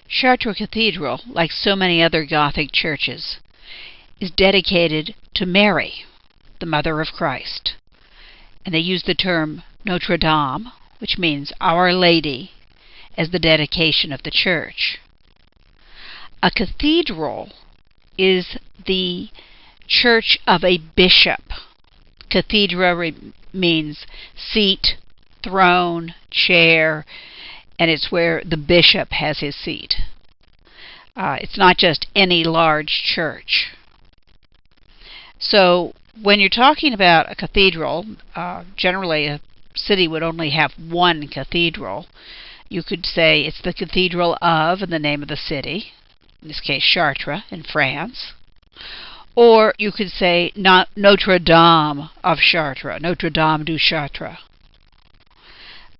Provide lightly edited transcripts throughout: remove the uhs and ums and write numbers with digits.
Chartres Cathedral, like so many other Gothic churches, is dedicated to Mary, the Mother of Christ. And they use the term Notre Dame, which means Our Lady, as the dedication of the church. A cathedral is the church of a bishop. Cathedra means seat, throne, chair, and it's where the bishop has his seat. It's not just any large church. So when you're talking about a cathedral, generally a city would only have one cathedral. You could say it's the Cathedral of, and the name of the city, in this case Chartres in France. Or you could say Notre Dame of Chartres, Notre Dame du Chartres,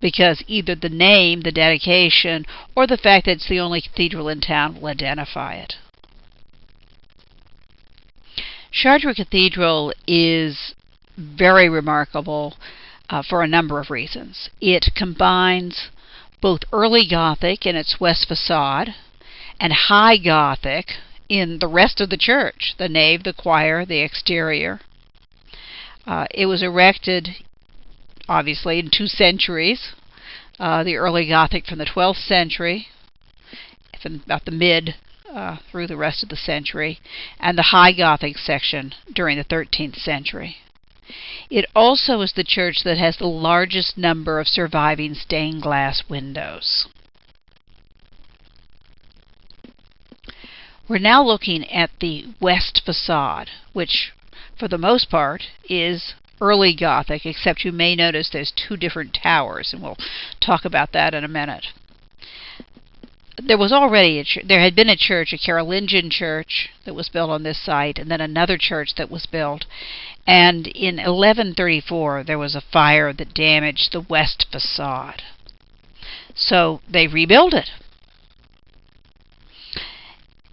because either the name, the dedication, or the fact that it's the only cathedral in town will identify it. Chartres Cathedral is very remarkable for a number of reasons. It combines both early Gothic in its west facade and high Gothic in the rest of the church, the nave, the choir, the exterior. It was erected, obviously, in 2 centuries. The early Gothic from the 12th century, from about the mid through the rest of the century, and the High Gothic section during the 13th century. It also is the church that has the largest number of surviving stained glass windows. We're now looking at the west facade, which for the most part is early Gothic, except you may notice there's 2 different towers, and we'll talk about that in a minute. There had been a church, a Carolingian church, that was built on this site, and then another church that was built. And in 1134, there was a fire that damaged the west facade. So they rebuilt it.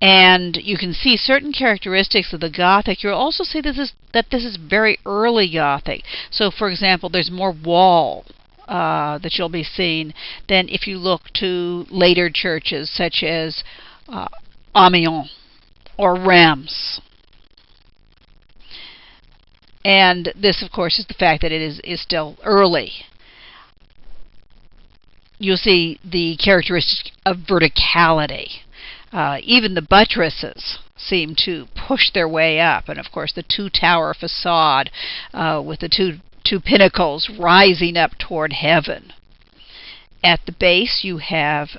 And you can see certain characteristics of the Gothic. You'll also see that this is very early Gothic. So, for example, there's more wall that you'll be seeing than if you look to later churches such as Amiens or Reims. And this, of course, is the fact that it is still early. You'll see the characteristic of verticality. Even the buttresses seem to push their way up, and of course the 2-tower facade with the two pinnacles rising up toward heaven. At the base you have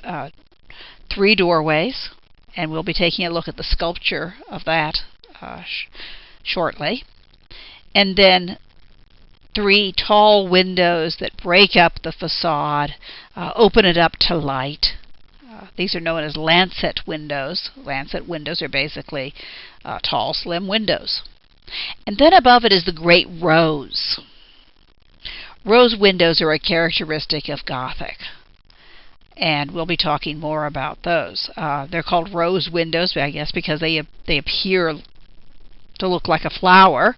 3 doorways, and we'll be taking a look at the sculpture of that shortly. And then 3 tall windows that break up the facade, open it up to light. These are known as lancet windows. Lancet windows are basically tall, slim windows. And then above it is the great rose. Rose windows are a characteristic of Gothic, and we'll be talking more about those. They're called rose windows, I guess, because they appear to look like a flower.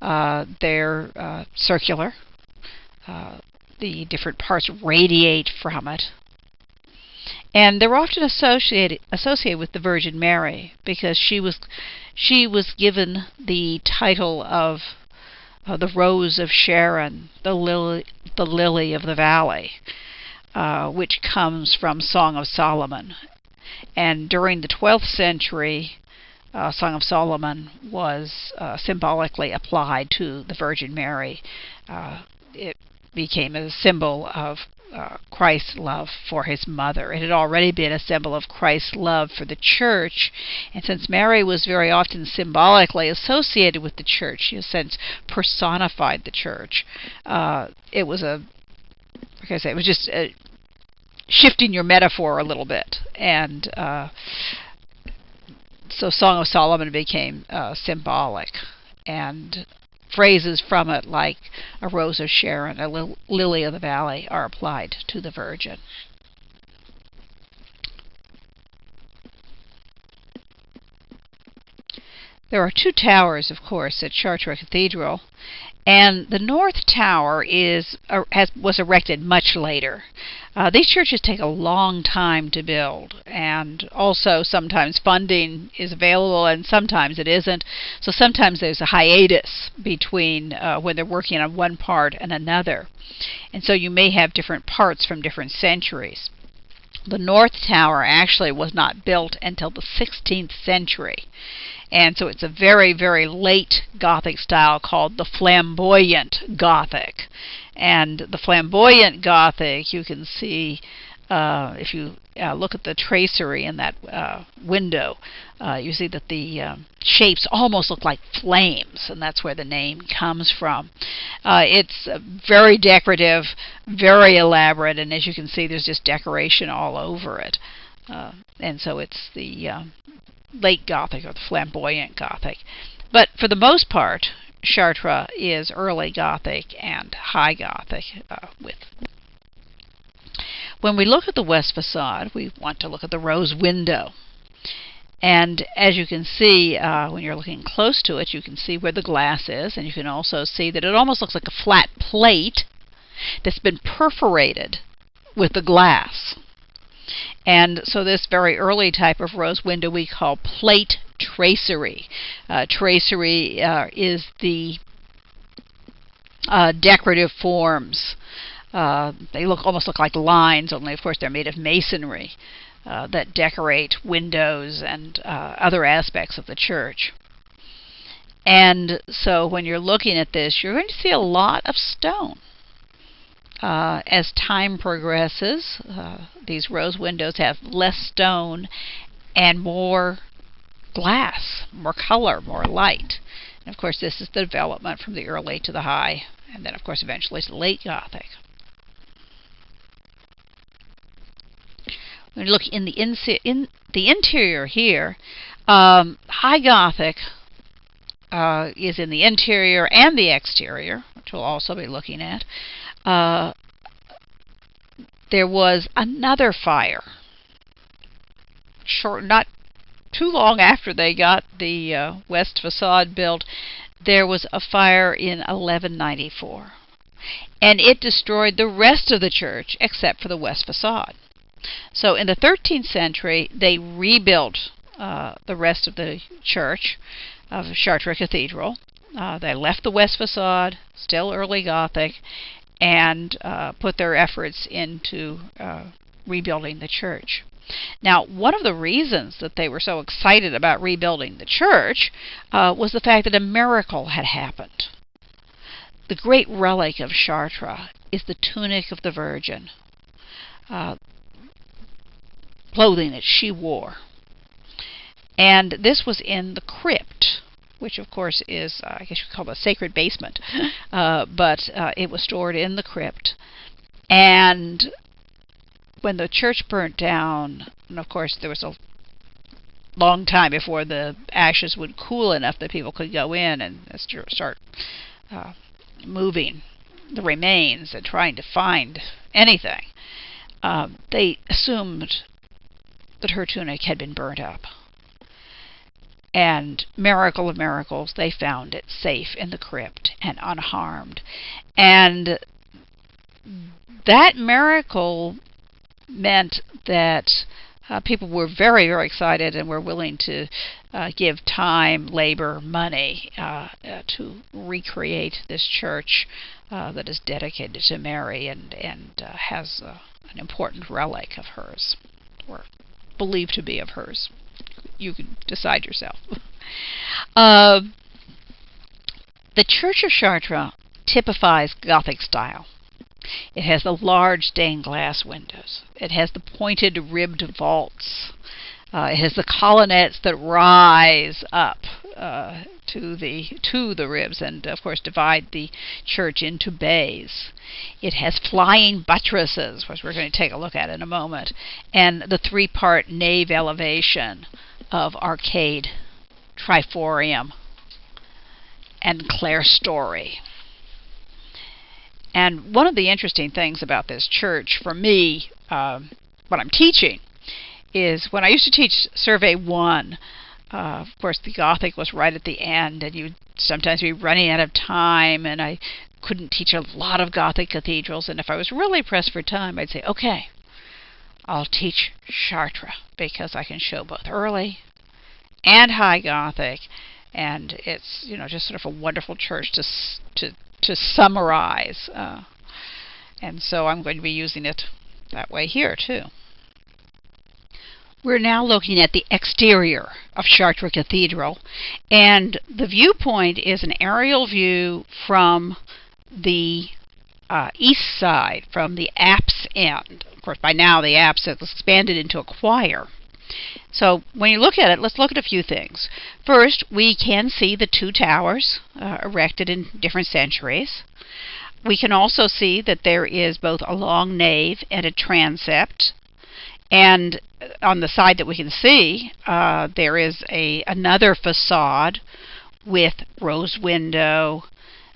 They're circular. The different parts radiate from it. And they're often associated with the Virgin Mary, because she was given the title of the Rose of Sharon, the lily of the valley, which comes from Song of Solomon. And during the 12th century, Song of Solomon was symbolically applied to the Virgin Mary. It became a symbol of Christ's love for his mother. It had already been a symbol of Christ's love for the church, and since Mary was very often symbolically associated with the church, she in a sense personified the church. It was it was just shifting your metaphor a little bit, and so Song of Solomon became symbolic, and phrases from it like a rose of Sharon, a lily of the valley, are applied to the Virgin. There are 2 towers, of course, at Chartres Cathedral, and the north tower was erected much later. These churches take a long time to build, and also sometimes funding is available and sometimes it isn't. So sometimes there's a hiatus between when they're working on one part and another. And so you may have different parts from different centuries. The North Tower actually was not built until the 16th century. And so it's a very, very late Gothic style called the flamboyant Gothic. And the flamboyant Gothic, you can see if you look at the tracery in that window, you see that the shapes almost look like flames, and that's where the name comes from. It's very decorative, very elaborate, and as you can see, there's just decoration all over it. And so it's the late Gothic or the flamboyant Gothic. But for the most part, Chartres is early Gothic and high Gothic. When we look at the west facade, we want to look at the rose window. And as you can see, when you're looking close to it, you can see where the glass is, and you can also see that it almost looks like a flat plate that's been perforated with the glass. And so this very early type of rose window we call plate tracery. Tracery is the decorative forms. They almost look like lines, only of course they're made of masonry that decorate windows and other aspects of the church. And so when you're looking at this, you're going to see a lot of stone. As time progresses, these rose windows have less stone and more glass, more color, more light. And of course, this is the development from the early to the high, and then of course eventually to the late Gothic. When you look in the interior here, high Gothic is in the interior and the exterior, which we'll also be looking at. There was another fire not too long after they got the west facade built. There was a fire in 1194, and it destroyed the rest of the church except for the west facade. So in the 13th century, they rebuilt the rest of the church of Chartres Cathedral. They left the west facade, still early Gothic, and put their efforts into rebuilding the church. Now, one of the reasons that they were so excited about rebuilding the church was the fact that a miracle had happened. The great relic of Chartres is the tunic of the Virgin, clothing that she wore. And this was in the crypt, which of course is, I guess you could call it a sacred basement, but it was stored in the crypt. And when the church burnt down, and of course there was a long time before the ashes would cool enough that people could go in and start moving the remains and trying to find anything, they assumed that her tunic had been burnt up. And miracle of miracles, they found it safe in the crypt and unharmed. And that miracle meant that people were very, very excited and were willing to give time, labor, money to recreate this church that is dedicated to Mary and has an important relic of hers, or believed to be of hers. You can decide yourself. The Church of Chartres typifies Gothic style. It has the large stained glass windows. It has the pointed ribbed vaults. It has the colonnettes that rise up to the ribs and, of course, divide the church into bays. It has flying buttresses, which we're going to take a look at in a moment, and the three-part nave elevation of arcade, triforium, and clerestory. And one of the interesting things about this church, for me, what I'm teaching, is when I used to teach Survey 1, of course the Gothic was right at the end, and you sometimes be running out of time, and I couldn't teach a lot of Gothic cathedrals. And if I was really pressed for time, I'd say, okay, I'll teach Chartres, because I can show both early and high Gothic, and it's, you know, just sort of a wonderful church to summarize. And so I'm going to be using it that way here too. We're now looking at the exterior of Chartres Cathedral, and the viewpoint is an aerial view from the east side, from the apse end. Of course, by now the apse has expanded into a choir. So when you look at it, let's look at a few things. First, we can see the two towers erected in different centuries. We can also see that there is both a long nave and a transept. And on the side that we can see, there is another facade with rose window,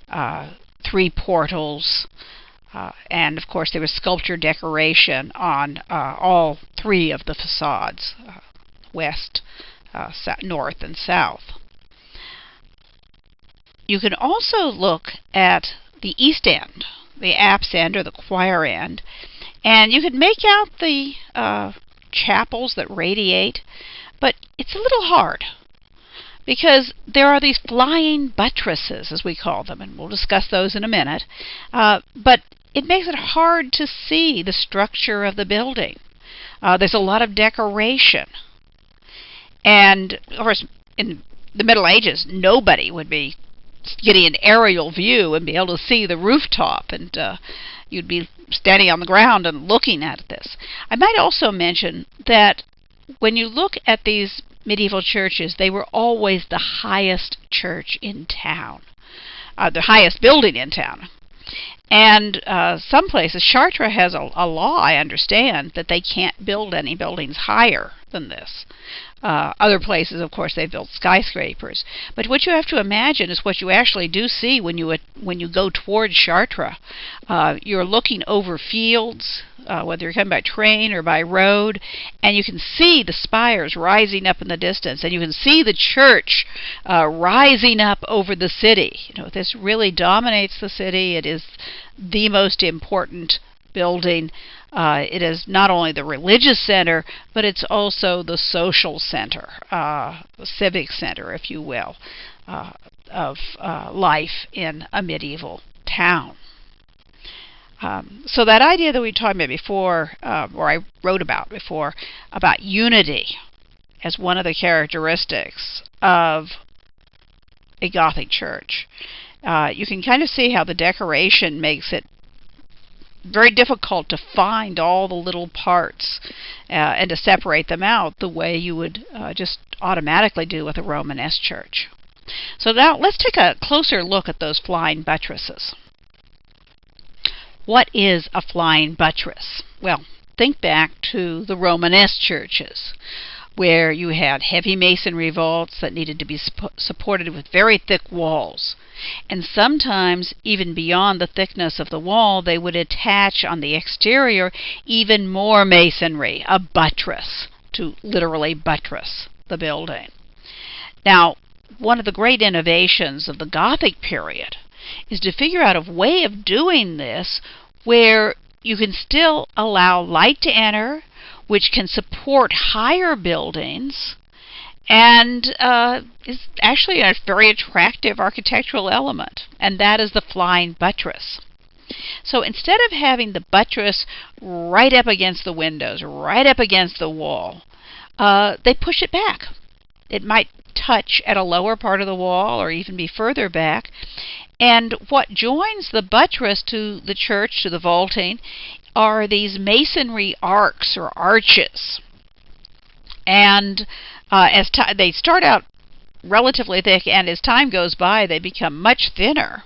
3 portals, and of course there was sculpture decoration on all 3 of the facades, west, north, and south. You can also look at the east end, the apse end or the choir end, and you can make out the chapels that radiate, but it's a little hard, because there are these flying buttresses, as we call them, and we'll discuss those in a minute. But it makes it hard to see the structure of the building. There's a lot of decoration. And, of course, in the Middle Ages, nobody would be getting an aerial view and be able to see the rooftop, and you'd be standing on the ground and looking at this. I might also mention that when you look at these medieval churches, they were always the highest church in town, the highest building in town. And some places, Chartres has a law, I understand, that they can't build any buildings higher than this. Other places, of course, they built skyscrapers. But what you have to imagine is what you actually do see when you go towards Chartres. You're looking over fields, whether you're coming by train or by road, and you can see the spires rising up in the distance, and you can see the church rising up over the city. You know, this really dominates the city. It is the most important building. It is not only the religious center, but it's also the social center, the civic center, if you will, of life in a medieval town. So that idea that we talked about before, or I wrote about before, about unity as one of the characteristics of a Gothic church, you can kind of see how the decoration makes it very difficult to find all the little parts and to separate them out the way you would just automatically do with a Romanesque church. So now let's take a closer look at those flying buttresses. What is a flying buttress? Well, think back to the Romanesque churches, where you had heavy masonry vaults that needed to be supported with very thick walls. And sometimes, even beyond the thickness of the wall, they would attach on the exterior even more masonry, a buttress, to literally buttress the building. Now, one of the great innovations of the Gothic period is to figure out a way of doing this where you can still allow light to enter, which can support higher buildings, and is actually a very attractive architectural element, and that is the flying buttress. So instead of having the buttress right up against the windows, right up against the wall, they push it back. It might touch at a lower part of the wall or even be further back, and what joins the buttress to the church, to the vaulting, are these masonry arcs or arches. And they start out relatively thick, and as time goes by, they become much thinner.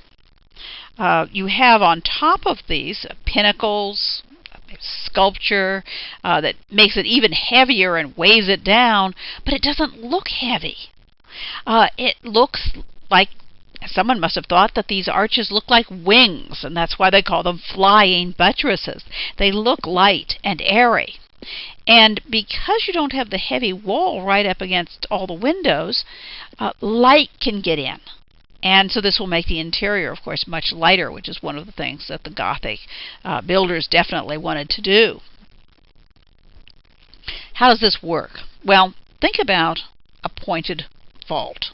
You have on top of these pinnacles, sculpture that makes it even heavier and weighs it down, but it doesn't look heavy. It looks like someone must have thought that these arches look like wings, and that's why they call them flying buttresses. They look light and airy. And because you don't have the heavy wall right up against all the windows, light can get in. And so this will make the interior, of course, much lighter, which is one of the things that the Gothic builders definitely wanted to do. How does this work? Well, think about a pointed vault.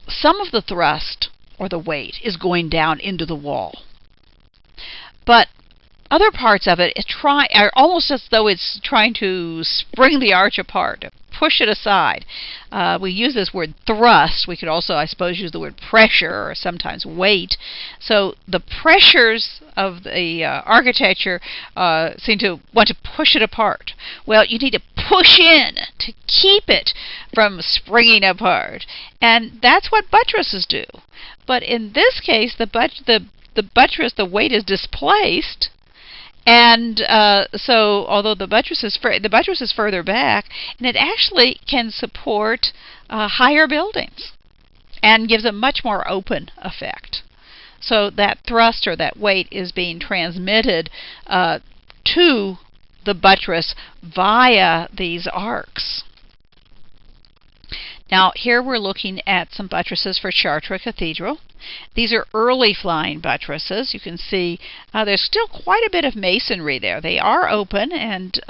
Some of the thrust, or the weight, is going down into the wall. But other parts of it are almost as though it's trying to spring the arch apart, to push it aside. We use this word thrust. We could also, I suppose, use the word pressure or sometimes weight. So the pressures of the architecture seem to want to push it apart. Well, you need to push in to keep it from springing apart. And that's what buttresses do. But in this case, the buttress, the weight is displaced. And so, although the buttress is further back, and it actually can support higher buildings and gives a much more open effect. So that thrust or that weight is being transmitted to the buttress via these arcs. Now, here we're looking at some buttresses for Chartres Cathedral. These are early flying buttresses. You can see there's still quite a bit of masonry there. They are open, and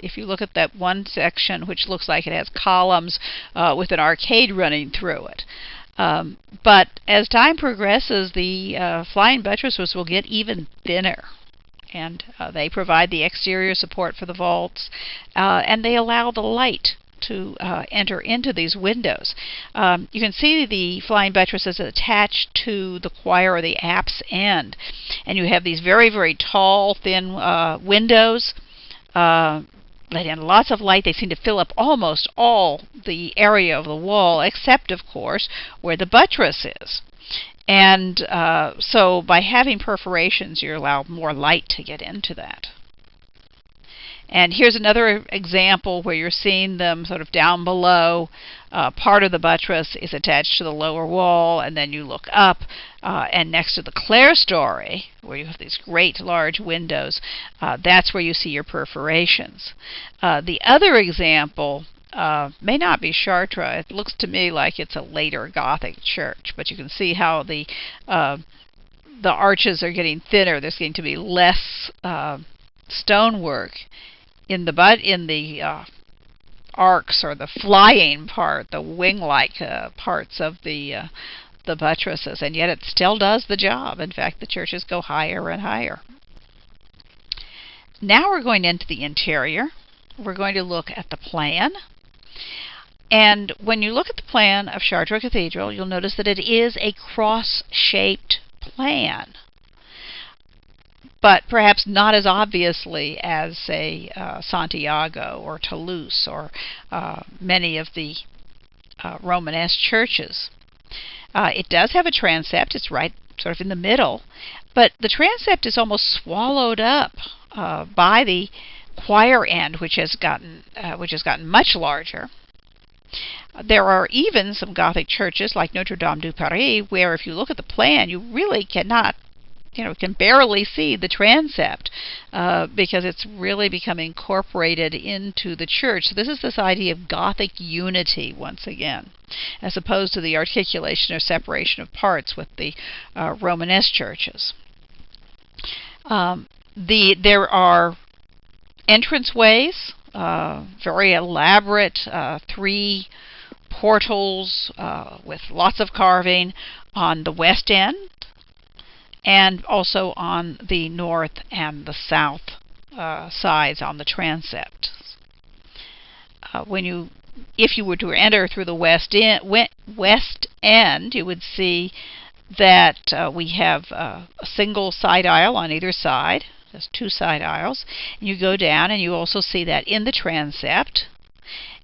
if you look at that one section, which looks like it has columns with an arcade running through it. But as time progresses, the flying buttresses will get even thinner. And they provide the exterior support for the vaults, and they allow the light to enter into these windows. You can see the flying buttresses attached to the choir or the apse end, and you have these very, very tall, thin windows. Let in lots of light. They seem to fill up almost all the area of the wall, except, of course, where the buttress is. And so by having perforations, you allow more light to get into that. And here's another example where you're seeing them sort of down below. Part of the buttress is attached to the lower wall, and then you look up, and next to the clerestory, where you have these great large windows, that's where you see your perforations. The other example may not be Chartres. It looks to me like it's a later Gothic church, but you can see how the arches are getting thinner. There's going to be less stonework in the arcs, or the flying part, the wing-like parts of the buttresses, and yet it still does the job. In fact, the churches go higher and higher. Now we're going into the interior. We're going to look at the plan. And when you look at the plan of Chartres Cathedral, you'll notice that it is a cross-shaped plan, but perhaps not as obviously as, say, Santiago or Toulouse or many of the Romanesque churches. It does have a transept. It's right sort of in the middle, but the transept is almost swallowed up by the choir end, which has gotten much larger. There are even some Gothic churches like Notre Dame de Paris where, if you look at the plan, you really cannot, can barely see the transept because it's really become incorporated into the church. So this is this idea of Gothic unity once again, as opposed to the articulation or separation of parts with the Romanesque churches. There are entranceways, very elaborate, 3 portals with lots of carving on the west end, and also on the north and the south sides on the transept. If you were to enter through the west end, you would see that we have a single side aisle on either side. There's 2 side aisles. And you go down, and you also see that in the transept.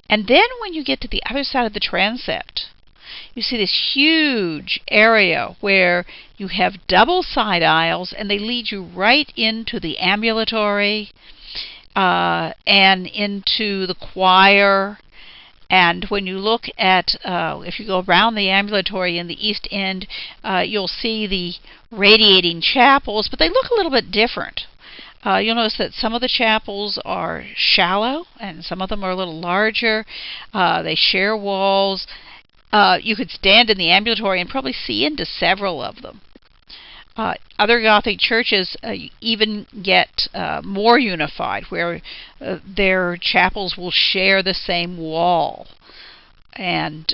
And then when you get to the other side of the transept, you see this huge area where you have double side aisles, and they lead you right into the ambulatory and into the choir. And when you look at, if you go around the ambulatory in the east end, you'll see the radiating chapels, but they look a little bit different. You'll notice that some of the chapels are shallow, and some of them are a little larger. They share walls. You could stand in the ambulatory and probably see into several of them. Other Gothic churches even get more unified, where their chapels will share the same wall. And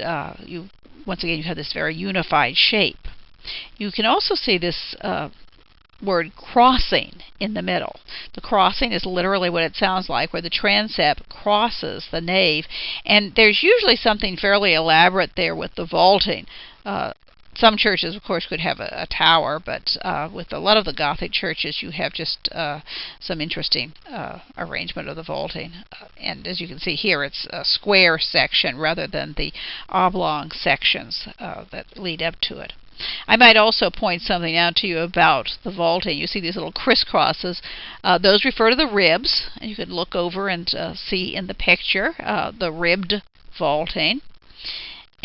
once again, you have this very unified shape. You can also see this word crossing in the middle. The crossing is literally what it sounds like, where the transept crosses the nave. And there's usually something fairly elaborate there with the vaulting. Some churches, of course, could have a tower, but with a lot of the Gothic churches, you have just some interesting arrangement of the vaulting. And as you can see here, it's a square section rather than the oblong sections that lead up to it. I might also point something out to you about the vaulting. You see these little crisscrosses. Those refer to the ribs. And you can look over and see in the picture the ribbed vaulting.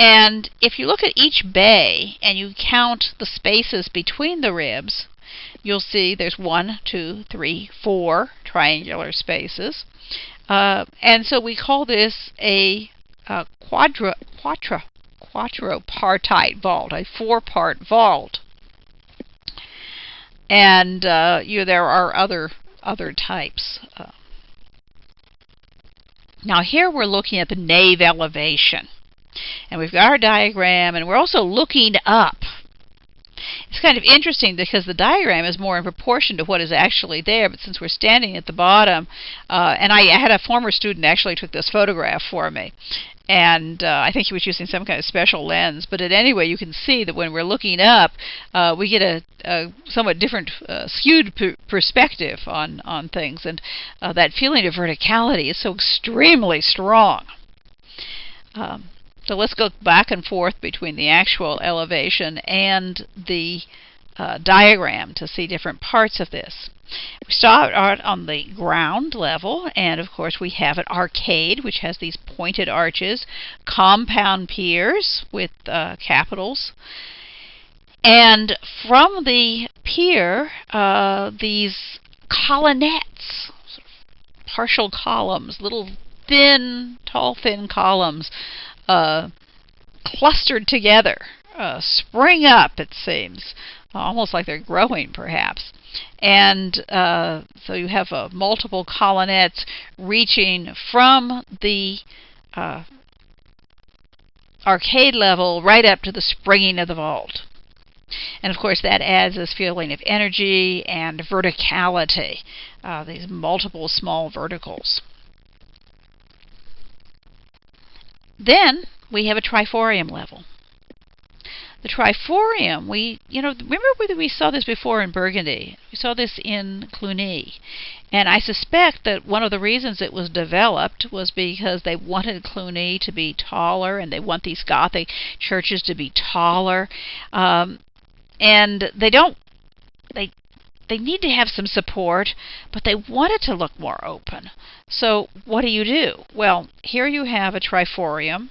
And if you look at each bay and you count the spaces between the ribs, you'll see there's 1, 2, 3, 4 triangular spaces. And so we call this a quattropartite vault, a 4-part vault. And there are other types. Now here we're looking at the nave elevation. And we've got our diagram, and we're also looking up. It's kind of interesting because the diagram is more in proportion to what is actually there, but since we're standing at the bottom, and I had a former student actually took this photograph for me, and I think he was using some kind of special lens, but anyway, you can see that when we're looking up, we get a somewhat different skewed perspective on things, and that feeling of verticality is so extremely strong. So let's go back and forth between the actual elevation and the diagram to see different parts of this. We start out on the ground level, and of course we have an arcade, which has these pointed arches, compound piers with capitals. And from the pier, these colonnettes, sort of partial columns, little tall, thin columns, clustered together, spring up, it seems, almost like they're growing, perhaps. And so you have multiple colonnettes reaching from the arcade level right up to the springing of the vault. And of course that adds this feeling of energy and verticality, these multiple small verticals. Then we have a triforium level. The triforium, remember whether we saw this before in Burgundy? We saw this in Cluny. And I suspect that one of the reasons it was developed was because they wanted Cluny to be taller, and they want these Gothic churches to be taller. And they need to have some support, but they want it to look more open. So what do? Well, here you have a triforium,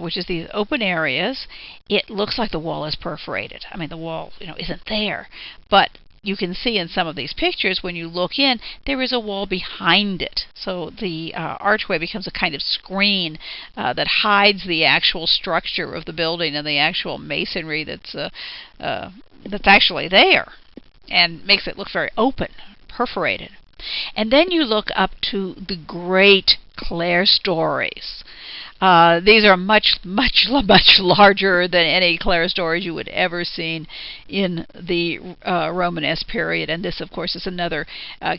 which is these open areas. It looks like the wall is perforated. I mean, the wall, isn't there. But you can see in some of these pictures, when you look in, there is a wall behind it. So the archway becomes a kind of screen that hides the actual structure of the building and the actual masonry that's actually there, and makes it look very open, perforated. And then you look up to the great clerestories. These are much larger than any clerestories you would ever seen in the Romanesque period. And this, of course, is another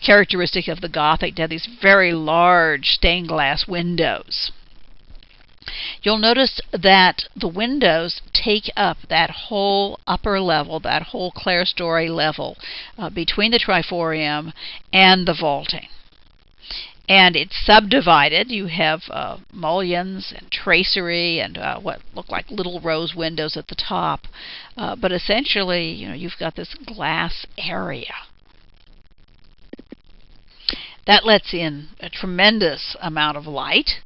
characteristic of the Gothic, to have these very large stained glass windows. You'll notice that the windows take up that whole upper level, that whole clerestory level between the triforium and the vaulting. And it's subdivided. You have mullions and tracery and what look like little rose windows at the top. But essentially, you've got this glass area. That lets in a tremendous amount of light.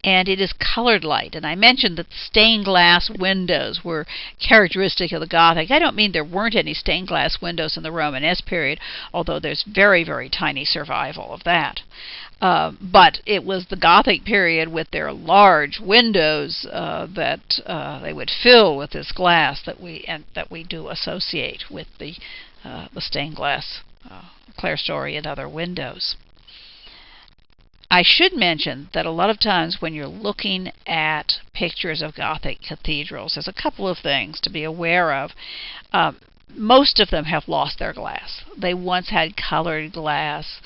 and it is colored light. And I mentioned that stained glass windows were characteristic of the Gothic. I don't mean there weren't any stained glass windows in the Romanesque period, although there's very, very tiny survival of that. But it was the Gothic period with their large windows that they would fill with this glass that we do associate with the stained glass clerestory and other windows. I should mention that a lot of times when you're looking at pictures of Gothic cathedrals, there's a couple of things to be aware of. Most of them have lost their glass. They once had colored glass.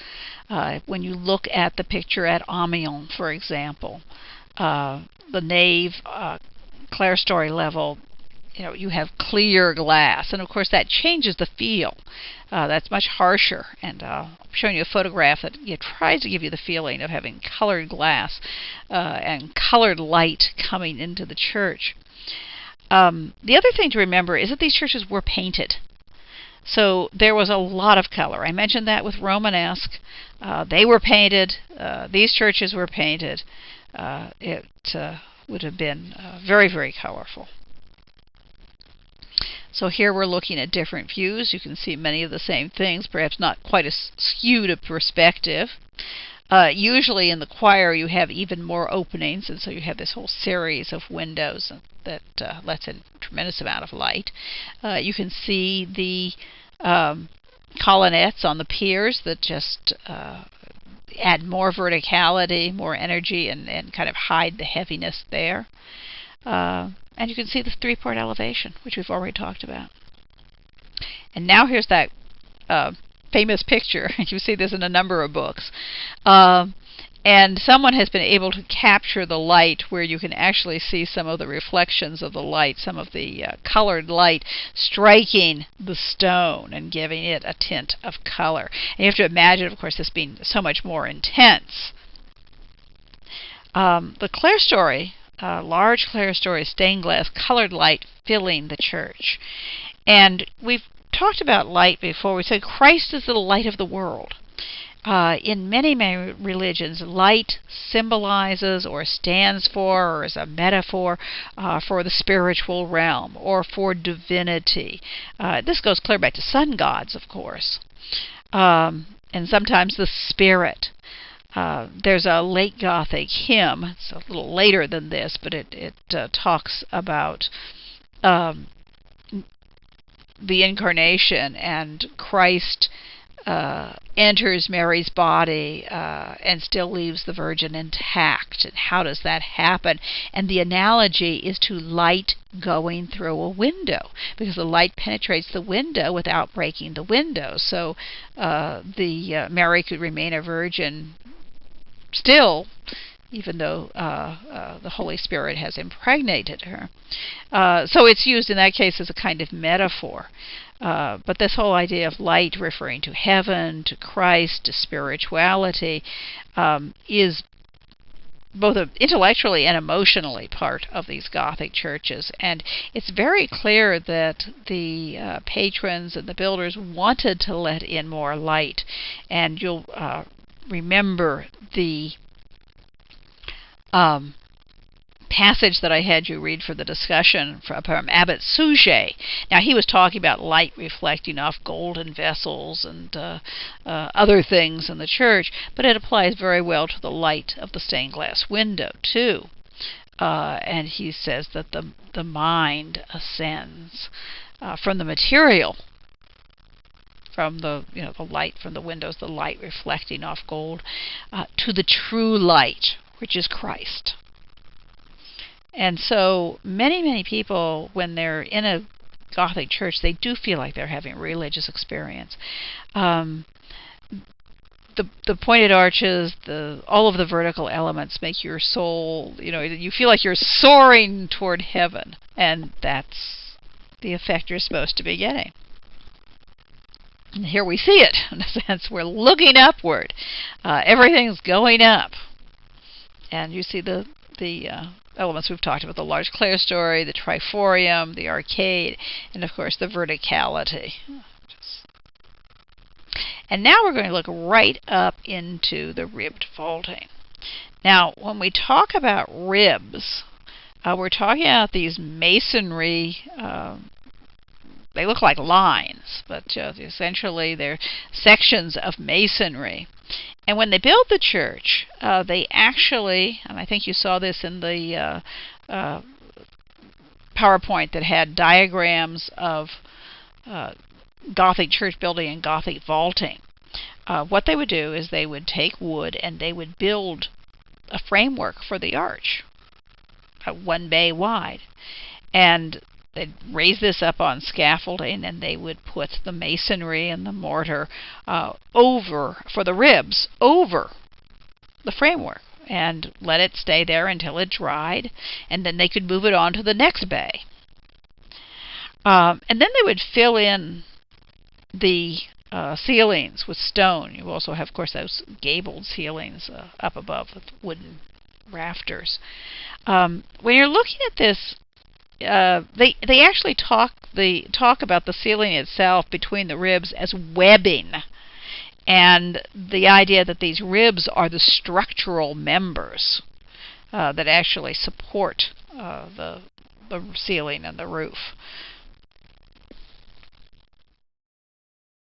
When you look at the picture at Amiens, for example, the nave clerestory level, you have clear glass, and of course that changes the feel. That's much harsher, and I'm showing you a photograph that tries to give you the feeling of having colored glass and colored light coming into the church. The other thing to remember is that these churches were painted. So there was a lot of color. I mentioned that with Romanesque. They were painted. These churches were painted. It would have been very, very colorful. So here we're looking at different views. You can see many of the same things, perhaps not quite as skewed a perspective. Usually in the choir you have even more openings, and so you have this whole series of windows that lets in a tremendous amount of light. You can see the colonnettes on the piers that just add more verticality, more energy, and kind of hide the heaviness there. And you can see the three-part elevation, which we've already talked about. And now here's that famous picture. You see this in a number of books. And someone has been able to capture the light where you can actually see some of the reflections of the light, some of the colored light striking the stone and giving it a tint of color. And you have to imagine, of course, this being so much more intense. The clerestory, large clerestory stained glass colored light filling the church. And we've talked about light before. We said Christ is the light of the world. In many, many religions, light symbolizes or stands for or is a metaphor for the spiritual realm or for divinity. This goes clear back to sun gods, of course, and sometimes the spirit. There's a late Gothic hymn. It's a little later than this, but it talks about the incarnation, and Christ enters Mary's body and still leaves the Virgin intact. And how does that happen? And the analogy is to light going through a window, because the light penetrates the window without breaking the window. So Mary could remain a virgin still, even though the Holy Spirit has impregnated her. So it's used in that case as a kind of metaphor. But this whole idea of light referring to heaven, to Christ, to spirituality, is both intellectually and emotionally part of these Gothic churches. And it's very clear that the patrons and the builders wanted to let in more light. And you'll remember the passage that I had you read for the discussion from Abbot Suger. Now, he was talking about light reflecting off golden vessels and other things in the church, but it applies very well to the light of the stained glass window too. And he says that the mind ascends from the material, from the light from the windows, the light reflecting off gold, to the true light, which is Christ. And so many, many people, when they're in a Gothic church, they do feel like they're having a religious experience. The pointed arches, all of the vertical elements make your soul, you feel like you're soaring toward heaven, and that's the effect you're supposed to be getting. And here we see it. In a sense, we're looking upward. Everything's going up. And you see the elements we've talked about, the large clerestory, the triforium, the arcade, and of course the verticality. And now we're going to look right up into the ribbed vaulting. Now, when we talk about ribs, we're talking about these masonry. They look like lines, but essentially they're sections of masonry. And when they built the church, they actually, and I think you saw this in the PowerPoint that had diagrams of Gothic church building and Gothic vaulting. What they would do is they would take wood and they would build a framework for the arch, 1 bay wide. And they'd raise this up on scaffolding, and they would put the masonry and the mortar over, for the ribs, over the framework, and let it stay there until it dried, and then they could move it on to the next bay. And then they would fill in the ceilings with stone. You also have, of course, those gabled ceilings up above with wooden rafters. When you're looking at this, they actually talk about the ceiling itself between the ribs as webbing, and the idea that these ribs are the structural members that actually support the ceiling and the roof.